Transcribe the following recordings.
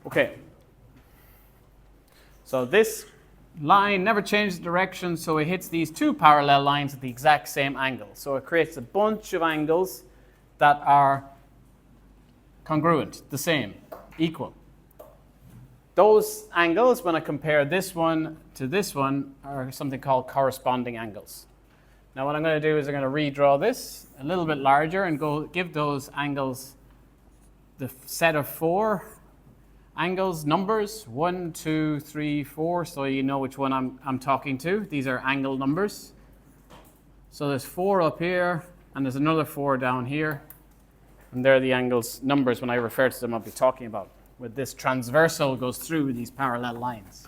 Okay. So this line never changes direction, so it hits these two parallel lines at the exact same angle. So it creates a bunch of angles that are congruent, the same, equal. Those angles, when I compare this one to this one, are something called corresponding angles. Now what I'm going to do is I'm going to redraw this a little bit larger and go give those angles the set of 4 angles, numbers, 1, 2, 3, 4, so you know which one I'm talking to. These are angle numbers. So there's 4 up here, and there's another 4 down here. And they're the angles numbers. When I refer to them, I'll be talking about where this transversal goes through these parallel lines.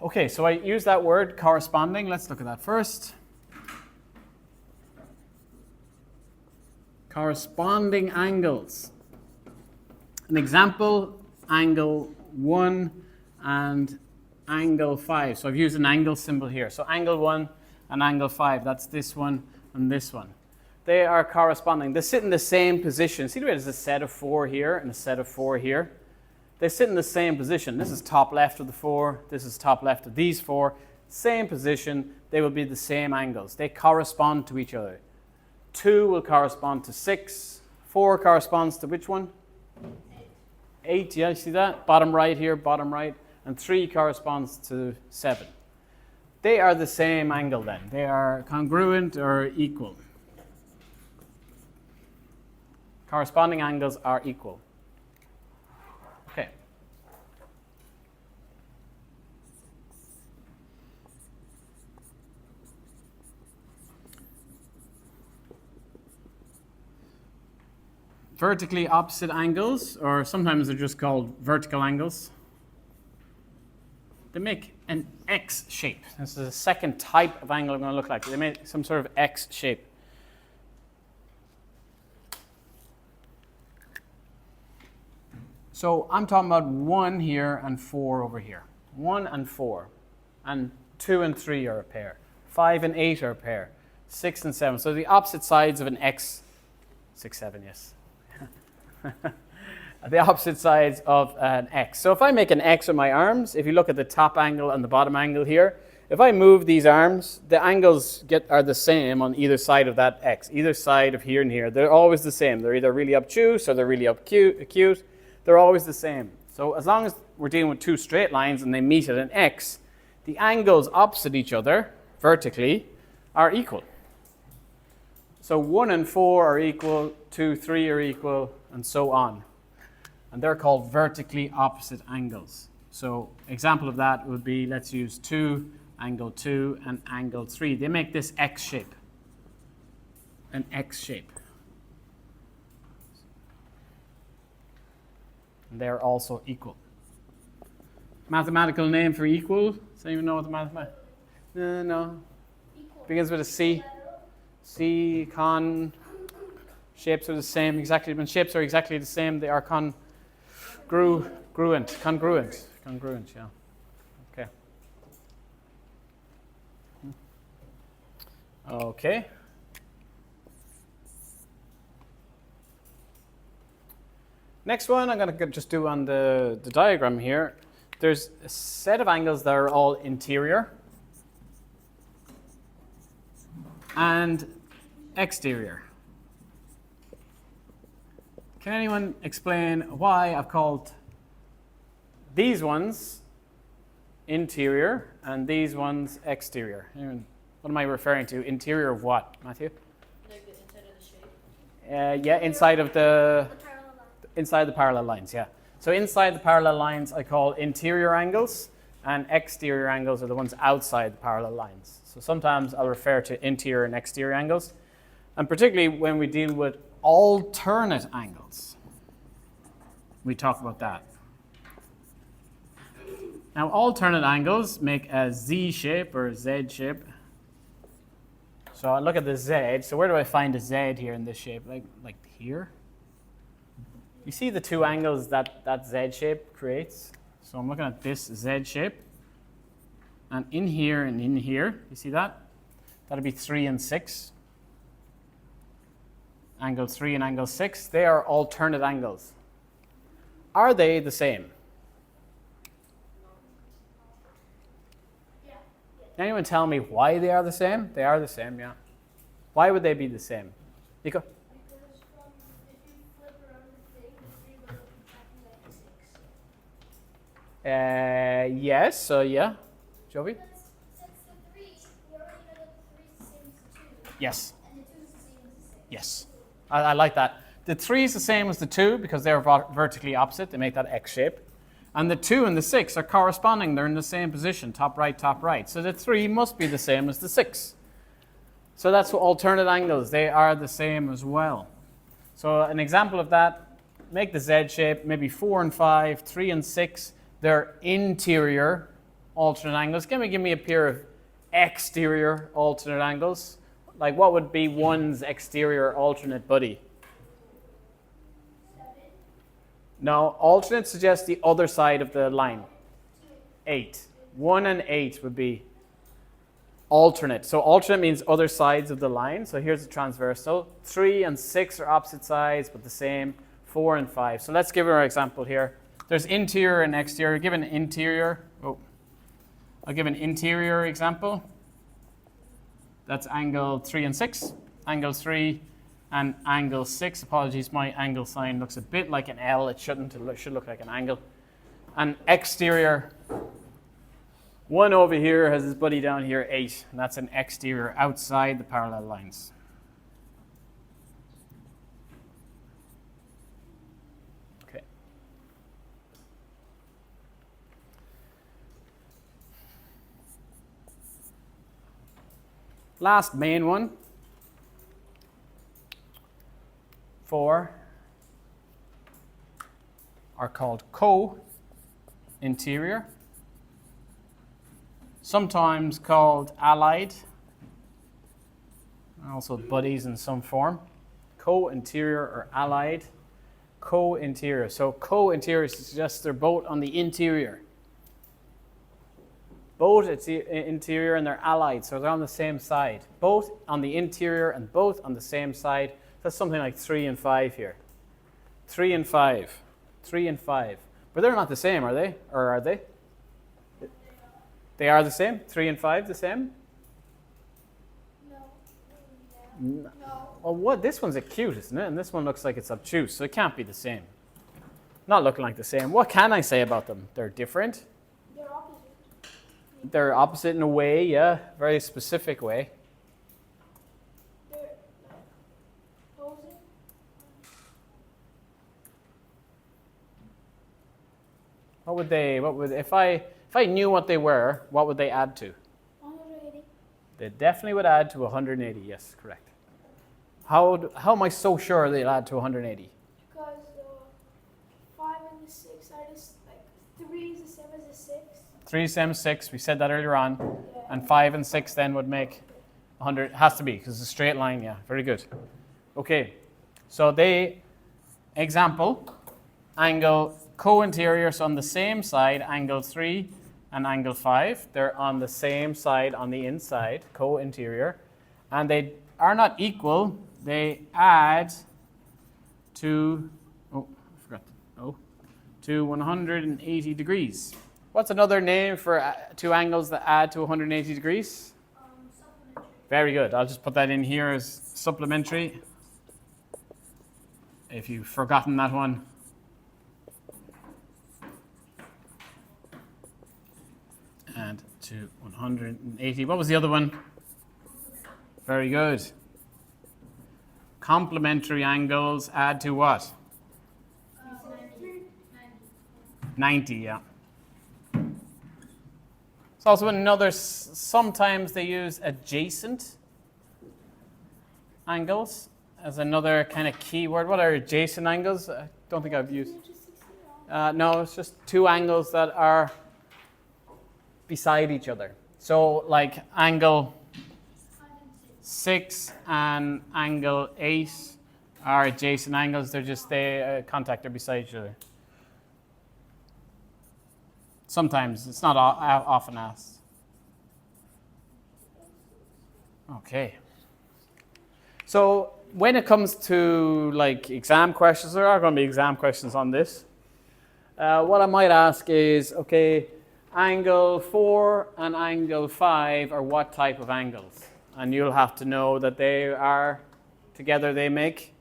Okay, so I use that word corresponding. Let's look at that first. Corresponding angles. An example, angle 1 and angle 5. So I've used an angle symbol here. So angle 1 and angle 5, that's this one and this one. They are corresponding. They sit in the same position. See the way there's a set of 4 here and a set of 4 here? They sit in the same position. This is top left of the 4. This is top left of these 4. Same position. They will be the same angles. They correspond to each other. 2 will correspond to 6. 4 corresponds to which one? 8, yeah, you see that? Bottom right here, bottom right. And 3 corresponds to 7. They are the same angle then. They are congruent or equal. Corresponding angles are equal. Okay. Vertically opposite angles, or sometimes they're just called vertical angles. They make an X shape. This is a second type of angle I'm going to look like. They make some sort of X shape. So I'm talking about 1 here and 4 over here. 1 and 4. And 2 and 3 are a pair. 5 and 8 are a pair. 6 and 7. So the opposite sides of an X. 6, 7, yes. The opposite sides of an X. So if I make an X with my arms, if you look at the top angle and the bottom angle here, if I move these arms, the angles are the same on either side of that X, either side of here and here. They're always the same. They're either really obtuse or they're really acute. They're always the same. So as long as we're dealing with 2 straight lines and they meet at an X, the angles opposite each other, vertically, are equal. So 1 and 4 are equal, 2, 3 are equal, and so on. And they're called vertically opposite angles. So example of that would be, let's use 2, angle 2, and angle 3. They make this X shape. An X shape. And they're also equal. Mathematical name for equal? Does anyone know what the mathematical? No. Equal. Begins with a C. C, con. Shapes are the same. Exactly. When shapes are exactly the same, they are congruent. Congruent, yeah. Okay. Okay. Next one I'm going to just do on the diagram here. There's a set of angles that are all interior and exterior. Can anyone explain why I've called these ones interior and these ones exterior? What am I referring to? Interior of what, Matthew? Like the inside of the shape? Yeah, inside the parallel lines, yeah. So inside the parallel lines I call interior angles, and exterior angles are the ones outside the parallel lines. So sometimes I'll refer to interior and exterior angles, and particularly when we deal with alternate angles, we talk about that. Now alternate angles make a Z shape or a Z shape. So I look at the Z. So where do I find a Z here in this shape? Like here? You see the 2 angles that Z shape creates? So I'm looking at this Z shape. And in here, you see that? That'll be 3 and 6. angle 3 and angle 6, they are alternate angles. Are they the same? Yeah. Can anyone tell me why they are the same? They are the same, yeah. Why would they be the same? Nico? Because from if you flip around the thing, the 3 will look exactly like the 6. Yes, so yeah. Jovi? Since the 3, we already know that the 3 is the same as the 2. Yes. And the 2 is the same as the 6. Yes. I like that. The 3 is the same as the 2 because they're vertically opposite. They make that X shape. And the 2 and the 6 are corresponding. They're in the same position, top right, top right. So the 3 must be the same as the 6. So that's what alternate angles. They are the same as well. So an example of that, make the Z shape, maybe 4 and 5, 3 and 6. They're interior alternate angles. Can we give me a pair of exterior alternate angles? Like what would be 1's exterior alternate buddy? 7. No, alternate suggests the other side of the line. 8. 1 and 8 would be alternate. So alternate means other sides of the line. So here's the transversal. 3 and 6 are opposite sides but the same. 4 and 5. So let's give our example here. There's interior and exterior. Give an interior. I'll give an interior example. That's angle 3 and 6. Angle 3 and angle 6. Apologies, my angle sign looks a bit like an L. It shouldn't. It should look like an angle. And exterior. 1 over here has his buddy down here, 8. And that's an exterior outside the parallel lines. Okay. Last main one. 4 are called co-interior, sometimes called allied, also buddies in some form. Co-interior or allied. Co-interior. So co-interior suggests they're both on the interior. Both it's the interior and they're allied, so they're on the same side. Both on the interior and both on the same side. That's something like 3 and 5 here. 3 and 5. 3 and 5. But they're not the same, are they? Or are they? They are the same? 3 and 5 the same? No. Well, what? This one's acute, isn't it? And this one looks like it's obtuse, so it can't be the same. Not looking like the same. What can I say about them? They're different. They're opposite. They're opposite in a way, yeah. Very specific way. They're opposing. What would if I knew what they were, what would they add to? 180. They definitely would add to 180, yes, correct. How am I so sure they'll add to 180? Because 5 and the 6 are just like 3 is the same as the 6. 3 is same as 6, we said that earlier on. Yeah. And 5 and 6 then would make 100, has to be, because it's a straight line, yeah, very good. Okay, so example, angle co-interiors on the same side, angle 3 and angle 5. They're on the same side on the inside, co-interior. And they are not equal, they add to, to 180 degrees. What's another name for two angles that add to 180 degrees? Supplementary. Very good. I'll just put that in here as supplementary. If you've forgotten that one. And to 180. What was the other one? Very good. Complementary angles add to what? 90, yeah. It's also another, sometimes they use adjacent angles as another kind of key word. What are adjacent angles? I don't think I've used. No, it's just two angles that are beside each other. So like angle 6 and angle 8 are adjacent angles. They're just, they contact, they're beside each other. Sometimes, it's not often asked. Okay. So when it comes to like exam questions, there are going to be exam questions on this. What I might ask is, okay, angle 4 and angle 5 are what type of angles? And you'll have to know that they are, together they make,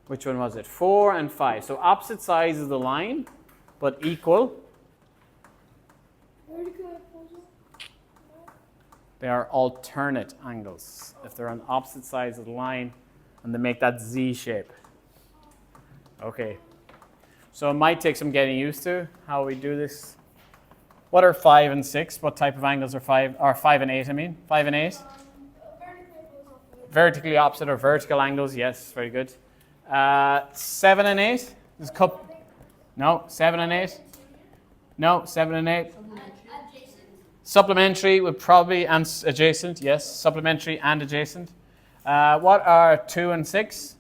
which one was it? 4 and 5. So opposite sides of the line, but equal. They are alternate angles. If they're on opposite sides of the line and they make that Z shape. Okay. So it might take some getting used to how we do this. What are 5 and 6? What type of angles are 5? Or 5 and 8, I mean. 5 and 8? Vertically opposite or vertical angles, yes, very good. 7 and 8? No, 7 and 8? No, 7 and 8? Supplementary would probably, and adjacent, yes, supplementary and adjacent. What are 2 and 6?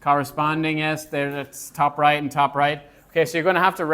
Corresponding, yes, that's top right and top right. Okay, so you're going to have to